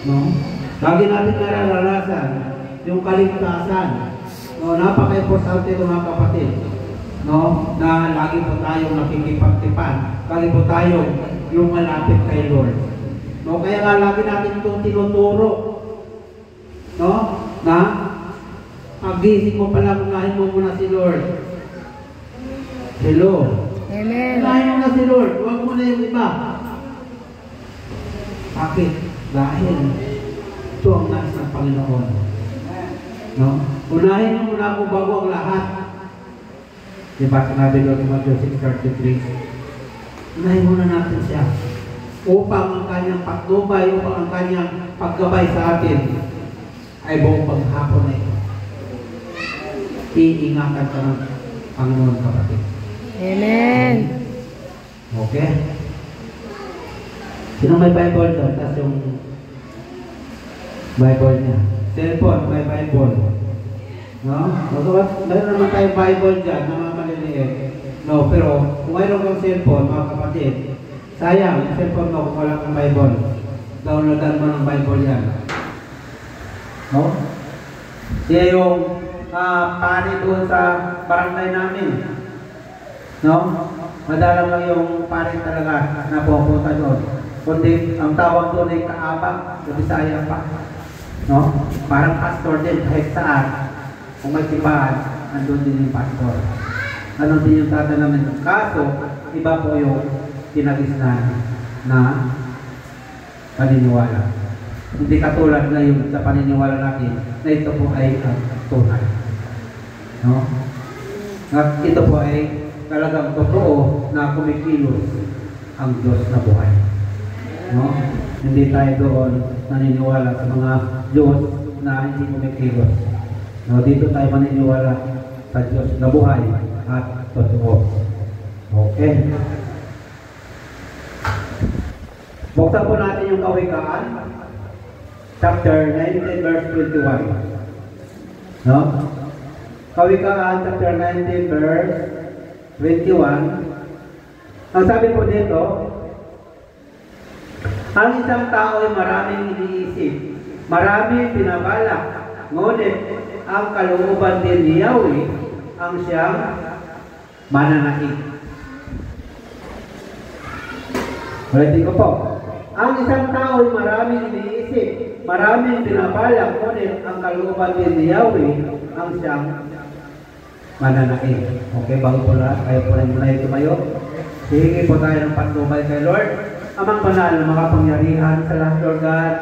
No? Lagi natin nararanasan yung kaligtasan. No, napaka-importante ito mga kapatid. No, na lagi po tayong nakikipagtipan. Lagi po tayong lumalapit kay Lord. No, kaya nga lagi natin itong tinuturo. No, na pagising mo pa lang, unahin mo muna si Lord. Hello. Amen. Unahin mo na si Lord. Huwag mo na yung iba. Bakit? Dahil ito ang nais ng Panginoon. No? Unahin mo muna ako bago ang lahat. Diba sinabi doon sa Matthew 6:33? Unahin muna natin siya. Upang ang kanyang patnubay, upang ang kanyang paggabay sa atin ay buong paghapon na ito. Iingatan ka ng Panginoon, kapatid. Amen. Okay? Sino may Bible doon? Tapos yung Bible niya. Cellphone, may Bible. No? Mayroon naman tayong Bible dyan na mga maliliit. No, pero kung mayroon kang cellphone, mga kapatid, sayang, yung cellphone mo kung wala kang Bible. Downloadan mo ng Bible yan. No? Siya yung pari doon sa barangay namin. No? Madalang lang yung pari talaga na pupunta doon. Kundi ang tawag doon ay kaabang, sa Bisaya pa. No? Parang pastor din kahit saan. Kung may tibahan, nandun din yung pastor. Nandun din yung tata namin. Kaso, iba po yung kinagisnan na paniniwala. Hindi katulad na yung sa paniniwala natin na ito po ay tunay. No? At ito po ay talagang totoo na kumikilos ang Diyos na buhay. No? Hindi tayo doon naniniwala sa mga Diyos na hindi kumikilos. No, dito tayo maniniwala sa Diyos na buhay at totoo. Okay. Buksan po natin yung Kawikaan, chapter 19, verse 21. No? Kawikaan, chapter 19, verse 21. Ang sabi po dito, ang isang tao ay maraming iniisip, maraming pinabalak, ngunit ang kalooban din ni Yahweh ang siyang mananaig. Ulitin ko po. Ang isang tao ay maraming iniisip, maraming pinabalak, ngunit ang kalooban din ni Yahweh ang siyang mananaig. Okay, bago po lahat, kayo po rin muna tumayo. Hihingi po tayo ng patnubay kay Lord. Amang banal na makapangyarihan sa lahat, Lord God.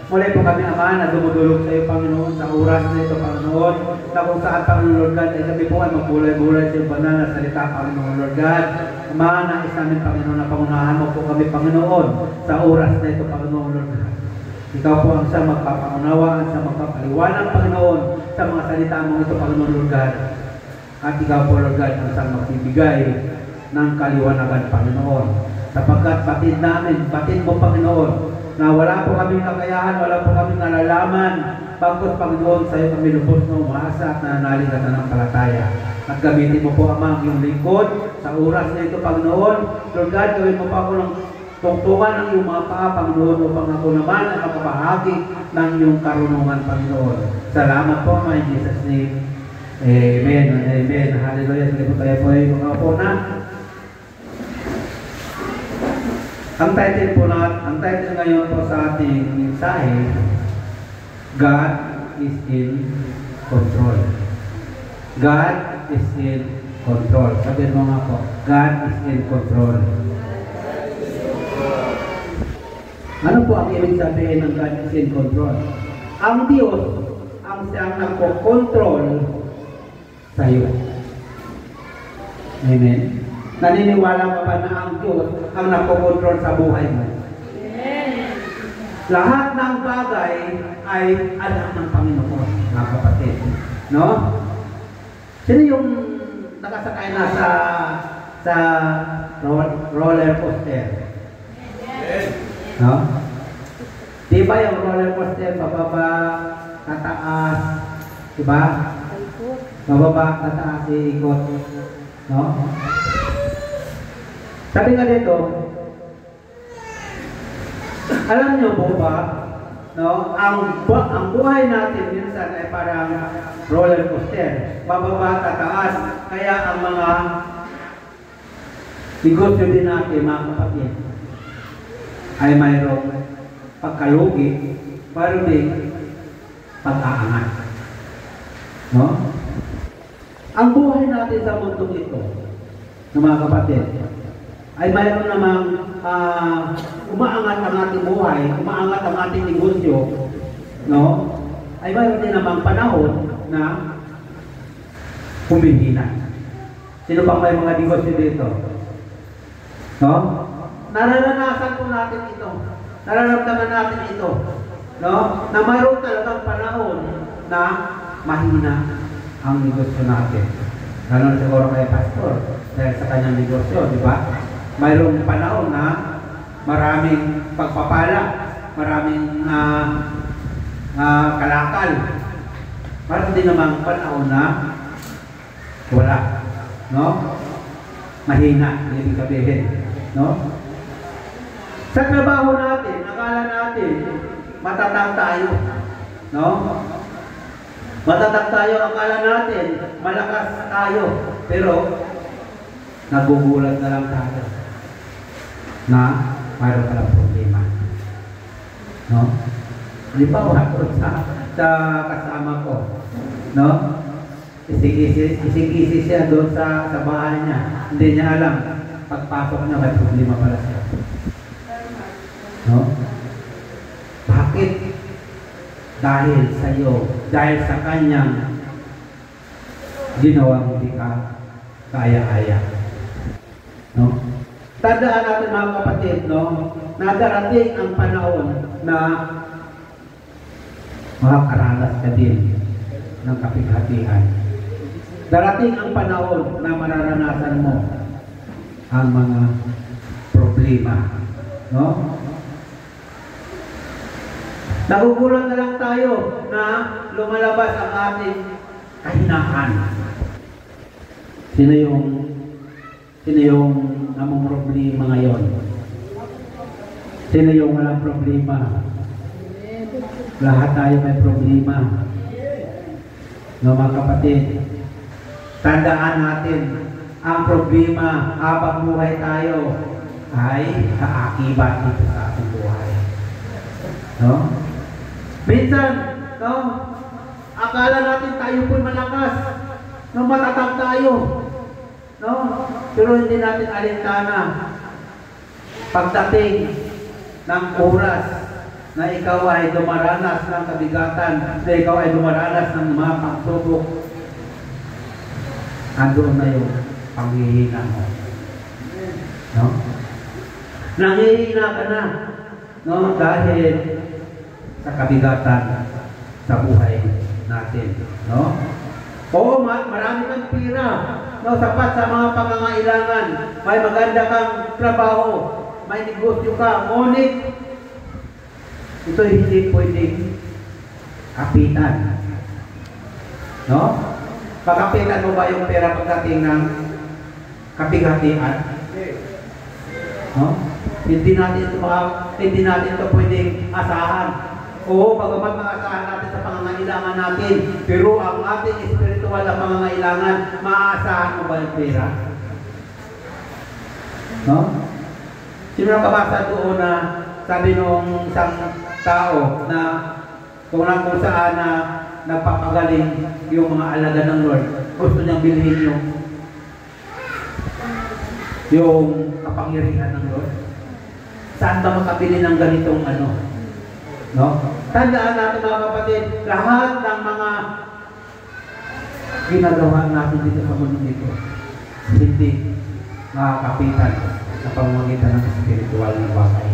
Muli po kami, Ama, na dumudulog sa iyo, Panginoon, sa oras na ito, Panginoon, na kung saan, Panginoon, Lord God, ay kami po ay magbulay-bulay sa iyo, banal na salita, Panginoon, Lord God. Ama, nais namin, Panginoon, na pangunahan mo po kami, Panginoon, sa oras na ito, Panginoon, Lord God. Ikaw po ang siyang magpapangunawa, ang siyang magpapaliwanag, Panginoon, sa mga salita mo ito, Panginoon, Lord God. At ikaw po, Lord God, ang siyang magbibigay ng kaliwanagan, Panginoon. Sapagkat batid namin, batid mo, Panginoon, na wala po kaming kakayahan, wala po kaming nalalaman. Pagkot, Panginoon, sa iyo kami lubos na umaasa at nananalig at nananampalataya. At gamitin mo po, Ama, ang iyong lingkod sa oras na ito, Panginoon. Lord God, gawin mo pa ako ng tungtungan ng iyong mga paa, Panginoon, upang ako naman ay makabahagi ng iyong karunungan, Panginoon. Salamat po, Ama, in Jesus' name. Amen. Amen. Hallelujah. Sige po tayo po ay mga po na. Ang title ngayon po sa ating mensahe, God is in control. God is in control. Sabihin mo nga po, God is in control. Ano po ang ibig sabihin ng God is in control? Ang Diyos ang siyang nagko-control sa iyo. Amen. Naniniwala ka ba na ang Diyos ang nagko-control sa buhay mo? Amen. Lahat ng bagay ay alam ng Panginoon, mga kapatid. No? Sino yung nakasakay na sa roller coaster? Yes. No? Diba yung roller coaster, bababa, tataas, diba? Bababa, tataas, iikot. No? Sabi nga dito, alam niyo po ba no, ang buhay natin minsan ay parang roller coaster, bababa, tataas. Kaya ang mga negosyo din natin, mga kapatid, ay mayroong pagkalugi, mayroon din pag-aangat. No? Ang buhay natin sa mundong ito, ng mga kapatid, ay mayroon namang umaangat ang ating buhay, umaangat ang ating negosyo, no? Ay mayroon din namang panahon na humihina. Sino bang may mga negosyo dito? No? Nararanasan po natin ito. Nararamdaman natin ito. No? Na mayroon talagang panahon na mahina ang negosyo natin. Ganon siguro kay Pastor dahil sa kanyang negosyo, di ba? Mayroong panahon na maraming pagpapala, maraming kalakal. Mayroon din namang panahon na wala. No? Mahina, ibig sabihin. No? Sa trabaho natin, akala natin, matatag tayo. No? Matatag tayo, akala natin, malakas tayo. Pero, nagugulat na lang tayo na mayroon ka lang problema. No? Halimbawa, sa kasama ko, no? Isig-isi siya doon sa bahay niya. Hindi niya alam, pagpasok niya, may problema pala siya. No? Bakit? Dahil sa iyo, dahil sa kanyang ginawang hindi ka kaya-aya. No? Tandaan natin mga kapatid, no? Na darating ang panahon na makakaranas ka din ng kapighatian. Darating ang panahon na mararanasan mo ang mga problema. No? Nagugulat na lang tayo na lumalabas ang ating kahinaan. Sino yung namang problema ngayon? Sino yung walang problema? Lahat tayo may problema. No, mga kapatid, tandaan natin, ang problema habang buhay tayo ay kaakibat dito sa ating buhay. No? Minsan, no, akala natin tayo po'y malakas, no, matatag tayo. No? Pero hindi natin alintana pagdating ng oras na ikaw ay dumaranas ng kabigatan, na ikaw ay dumaranas ng mga pagsubok, andoon na yung panghihina mo. No? Nangihina ka na, no? Dahil sa kabigatan sa buhay natin. No? Oo, marami kang pira, no? Sapat sa mga pangangailangan, may maganda kang trabaho, may negosyo ka, ngunit ito hindi pwedeng kapitan. No? Pagkapitan mo ba yung pera pagdating ng kapighatian? No? Hindi natin ito pwedeng asahan. Oo, bagamat maasahan natin sa pangangailangan natin, pero ang ating espiritual na pangangailangan, maaasahan mo ba yung pera? No? Sino nakabasa doon na sabi nung isang tao na kung saan na nagpapagaling yung mga alaga ng Lord, gusto niyang bilhin yung kapangyarihan ng Lord. Saan ba makabili ng ganitong ano? No? Tandaan natin mga kapatid, lahat ng mga ginagawa natin dito sa mundo dito, hindi makakapitan sa pamamagitan ng spiritual na bagay.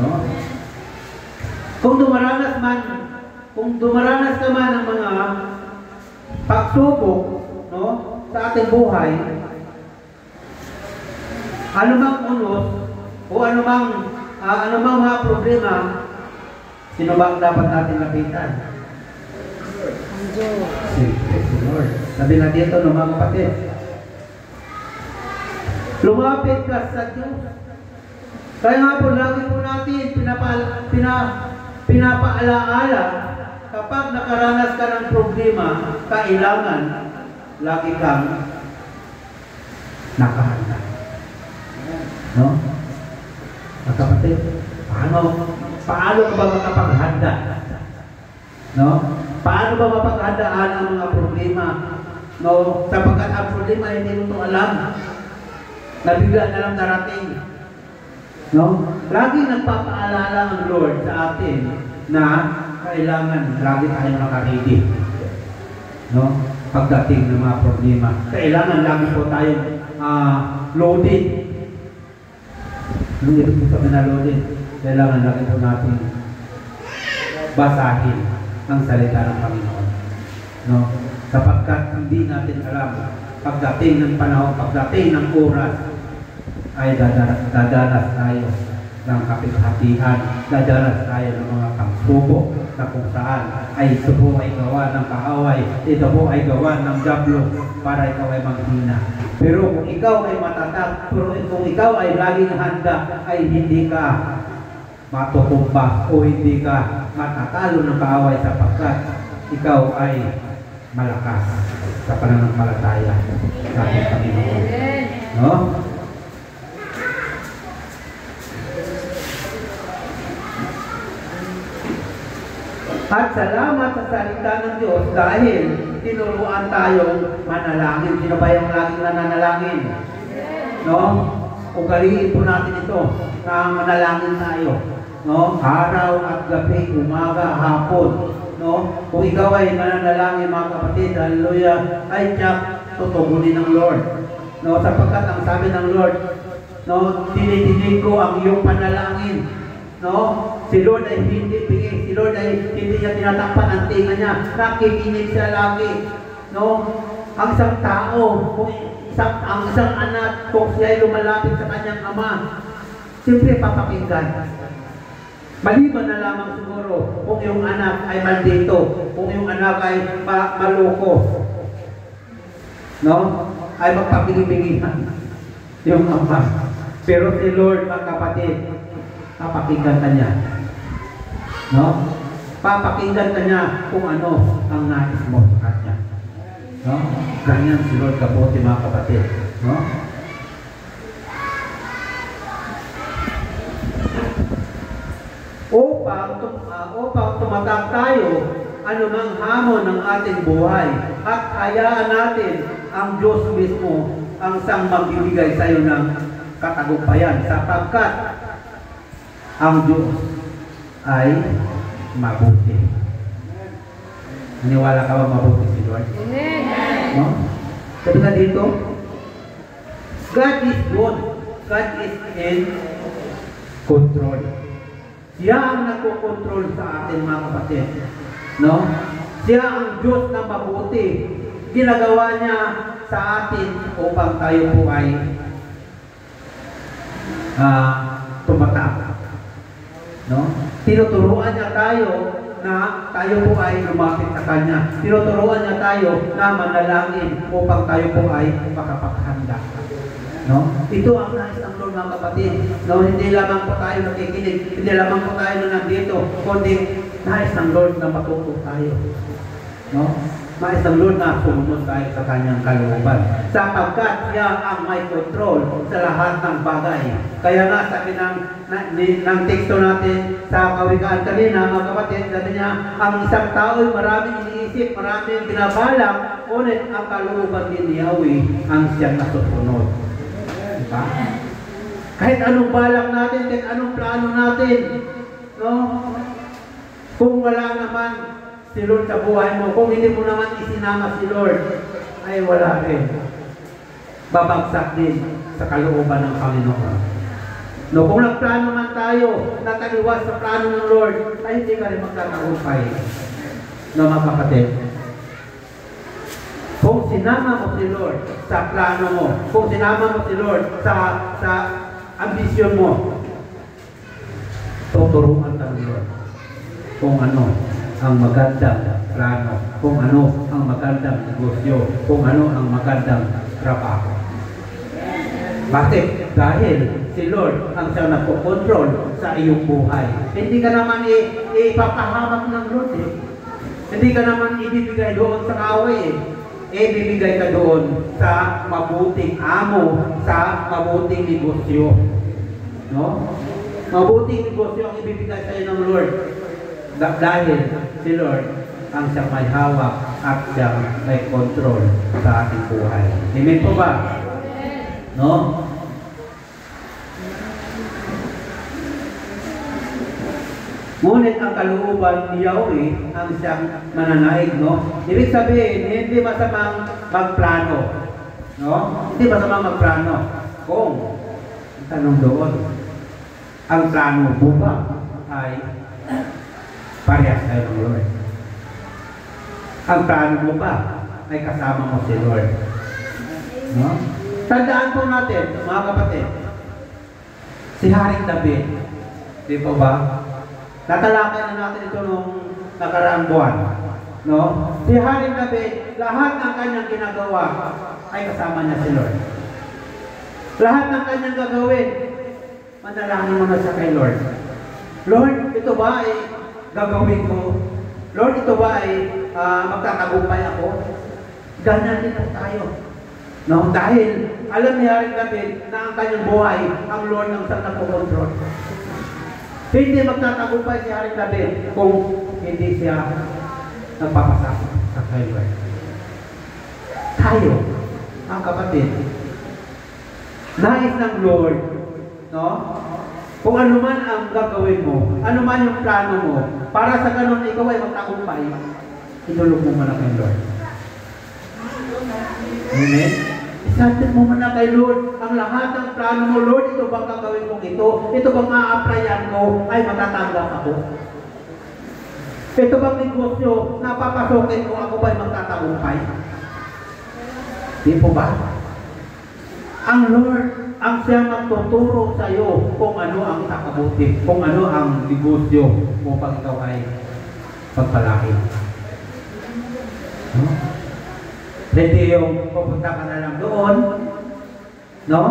No? Kung dumaranas ka man ng mga pagsubok, no, sa ating buhay, anumang unos o anumang mga problema, sino ba ang dapat natin lapitan? Si Lord. Sabi na dito, no, mga kapatid, lumapit ka sa Diyos. Kaya nga po, lagi po natin Pinapaalaala, kapag nakaranas ka ng problema, kailangan lagi kang nakahanda. No? Kapatid, paano ka ba makapaghanda? No? Paano ba mapaghandaan ang mga problema? No? Sapagkat ang problema hindi mo ito alam. Nabigla na lang darating. No? Lagi nagpapaalala ang Lord sa atin na kailangan lagi tayo nakaready. No? Pagdating ng mga problema. Kailangan lagi po tayo loaded. Nung ito po sa pinaloaded, kailangan lagi po natin basahin ang salita ng Panginoon. No? Sapagkat hindi natin alam pagdating ng panahon, pagdating ng oras, ay dadanas tayo ng kapighatian, dadanas tayo ng mga pagsubok na kung saan ay ito po ay gawa ng kaaway, ito po ay gawa ng diablo para ikaw ay manghina. Pero kung ikaw ay matatag, pero kung ikaw ay laging handa, ay hindi ka matutumba o hindi ka matatalo ng kaaway sapagkat ikaw ay malakas sa pananampalataya sa ating Panginoon. No? At salamat sa salita ng Diyos dahil tinuruan tayong manalangin. Sino ba yung laging nananalangin? No? Ugaliin po natin ito na manalangin tayo. No? Araw at gabi, umaga, hapon. No? Kung ikaw ay mananalangin, mga kapatid, hallelujah, ay tiyak tutugunin ng Lord. No? Sapagkat ang sabi ng Lord, no, tinidinig ko ang iyong panalangin. No? Si Lord ay hindi bigay, si Lord ay hindi niya tinatakpan ang tinga niya, nakikinig siya lagi. No? Ang isang tao, ang isang anak, kung siya ay lumalapit sa kanyang ama, siyempre papakinggan. Maliban na lamang siguro kung yung anak ay maldito, kung yung anak ay maloko, no? Ay magpapigil-pigilan yung ama. Pero si Lord, mga kapatid, papakinggan ka niya. No? Papakinggan ka niya kung ano ang nais mo sa kanya. No? Ganyan si Lord kabuti, mga kapatid. No? Upang tumatak tayo anumang hamon ng ating buhay at hayaan natin ang Diyos mismo ang siyang magbibigay sa iyo ng katagumpayan sapagkat ang Diyos ay mabuti. Naniwala ka ba mabuti si Lord? Amen. No? Sabi nga dito, God is good. God is in control. Siya ang nagkokontrol sa atin, mga kapatid. No? Siya ang Diyos na mabuti. Ginagawa niya sa atin upang tayo po ay tumatak. No? Tinuturuan niya tayo na tayo po ay lumapit sa Kanya. Tinuturuan niya tayo na manalangin upang tayo po ay makapaghanda. No? Ito ang nais ng Lord, mga kapatid. No? Hindi lamang po tayo nakikinig, hindi lamang po tayo na nandito, kundi nais ng Lord na matuto tayo. No? Nais ng Lord na sumunod tayo sa Kanyang kalooban. Sapagkat siya ang may control sa lahat ng bagay. Kaya nga sabi ng teksto natin sa Kawikaan kanina, mga kapatid, sabi niya, ang isang tao ay maraming iniisip, maraming binabalak, ngunit ang kalooban din ni Yahweh ang siyang nasusunod. Diba? Kahit anong balak natin, kahit anong plano natin, no? Kung wala naman si Lord sa buhay mo, kung hindi mo naman isinama si Lord, ay wala rin. Babagsak din sa kalooban ng Panginoon. No, kung nagplano man tayo, nataliwas sa plano ng Lord, ay hindi ka rin magkakaupay. No, mga kapatid. Kung sinama mo si Lord sa plano mo, kung sinama mo si Lord sa ambisyon mo, tuturuan ka ng Lord kung ano ang magandang plano, kung ano ang magandang negosyo, kung ano ang magandang trabaho. Bakit? Dahil si Lord ang siyang nagpo-control sa iyong buhay. Hindi ka naman ipapahamak ng Lord eh. Hindi ka naman ibibigay doon sa kaaway eh. Ibibigay ka doon sa mabuting amo, sa mabuting negosyo. No? Mabuting negosyo ang ibibigay sa iyo ng Lord. Dahil si Lord ang siyang may hawak at siyang may control sa ating buhay. Amen po ba? No? Ngunit ang kalooban ni Yahweh ang siyang mananaig, no? Ibig sabihin, hindi masamang magplano. No? Hindi masamang magplano. Kung, tanong doon, ang plano mo ba ay parehas kayo ng Lord? Ang plano mo ba ay kasama mo si Lord? No? Tandaan po natin, mga kapatid, si Haring David, di po ba? Tatalakay na natin ito nung nakaraang buwan. No? Si Haring David, lahat ng kanyang ginagawa ay kasama niya si Lord. Lahat ng kanyang gagawin, manalangin mo na siya kay Lord. Lord, ito ba ay gagawin ko? Lord, ito ba ay magtatagumpay ako? Ganyan din tayo. No? Dahil alam ni Haring David na ang kanyang buhay, ang Lord ang siyang napokontrol. Hindi magtatagumpay si Haring David kung hindi siya nagpapasama sa kay Lord. Tayo, mga kapatid, nais ng Lord, no? Kung ano man ang gagawin mo, ano man yung plano mo, para sa ganun ikaw ay magtagumpay, itulog mo muna kay Lord. Amen? Isatid mo muna kay Lord ang lahat ng plano mo. Lord, ito bang gagawin kong ito? Ito bang ma-applyan ko ay matatanggap ako? Ito bang negosyo na papasokin ko ako ba'y magtatagumpay? Di po ba? Ang Lord ang siyang magtuturo sa iyo kung ano ang kakabuti, kung ano ang negosyo upang ikaw ay pagpalaki. No? Hindi yung pupunta ka na lang doon, no?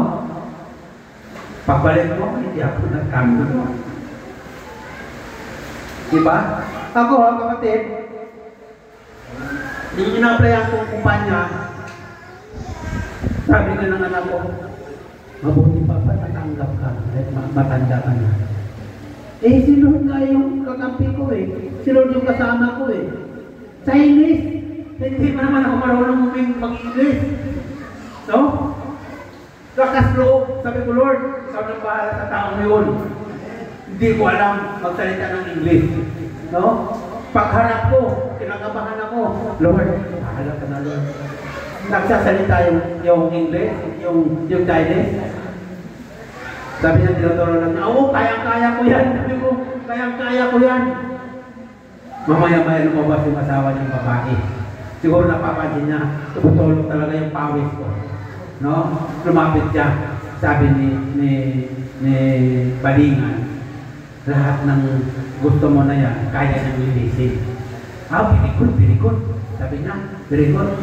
Pagbalik mo, hindi ako nagkampo. Diba? Ako, kapatid, hindi nyo na-applyan kong kumpanya. Sabi nga ng anak ko, mabuti pa pa, natanggap ka, matanda ka na. Eh, si Lord nga yung kakampi ko eh. Si Lord yung kasama ko eh. Chinese. Hindi pa naman ako marunong mag-English. No? Lakas loob. Sabi ko, Lord, ikaw nang bahala sa taong yun. Hindi ko alam magsalita ng English. No? Pagharap ko, kinakabahan ako. Lord, bahala ka na, Lord. Nagsasalita yung English, yung Chinese. Sabi niya, tinuturo lang niya, oo, kayang-kaya ko yan. Sabi ko, kayang-kaya ko yan. Mamaya-maya lumabas yung asawa niyang babae. Siguro napapansin niya, tumutulog talaga yung pawis ko. No? Lumapit siya. Sabi ni Balingan, lahat ng gusto mo na yan, kaya niyang lilisin. Very good. Sabi niya, very good.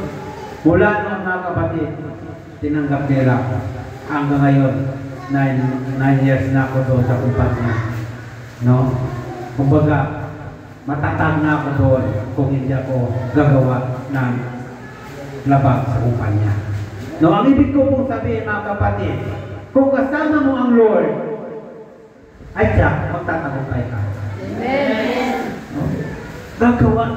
Mula noon mga kapatid, tinanggap nila. Hanggang ngayon, 9 years na ako doon sa kumpanya. No? Kumbaga, matatag na ako doon kung hindi ako gagawa ng labag sa kumpanya. No, ang ibig ko pong sabihin mga kapatid, kung kasama mo ang Lord, ay siya, magtatagumpay ka. Amen. No? Gagawa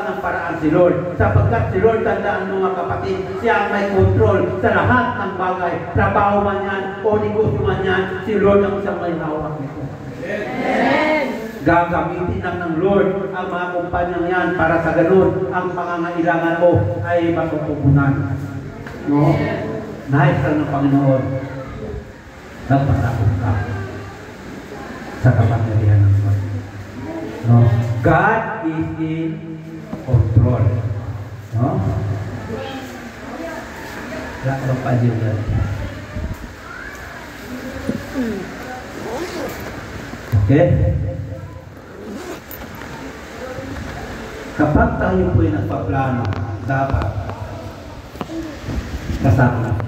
ng paraan si Lord. Sapagkat si Lord, tandaan mo mga kapatid, siya ang may control sa lahat ng bagay. Trabaho man yan o negosyo man yan, si Lord ang isang may hawak nito. Amen. Gagamitin lang ng Lord ang mga kumpanyang yan para sa ganun ang pangangailangan mo ay matutugunan. No? Nais lang ng Panginoon. Nagpasakot ka sa kapangyarihan ng Lord. No? God is in control. No? Lakot pa din yan. Okay? Kapag tayo po'y nagpaplano, dapat kasama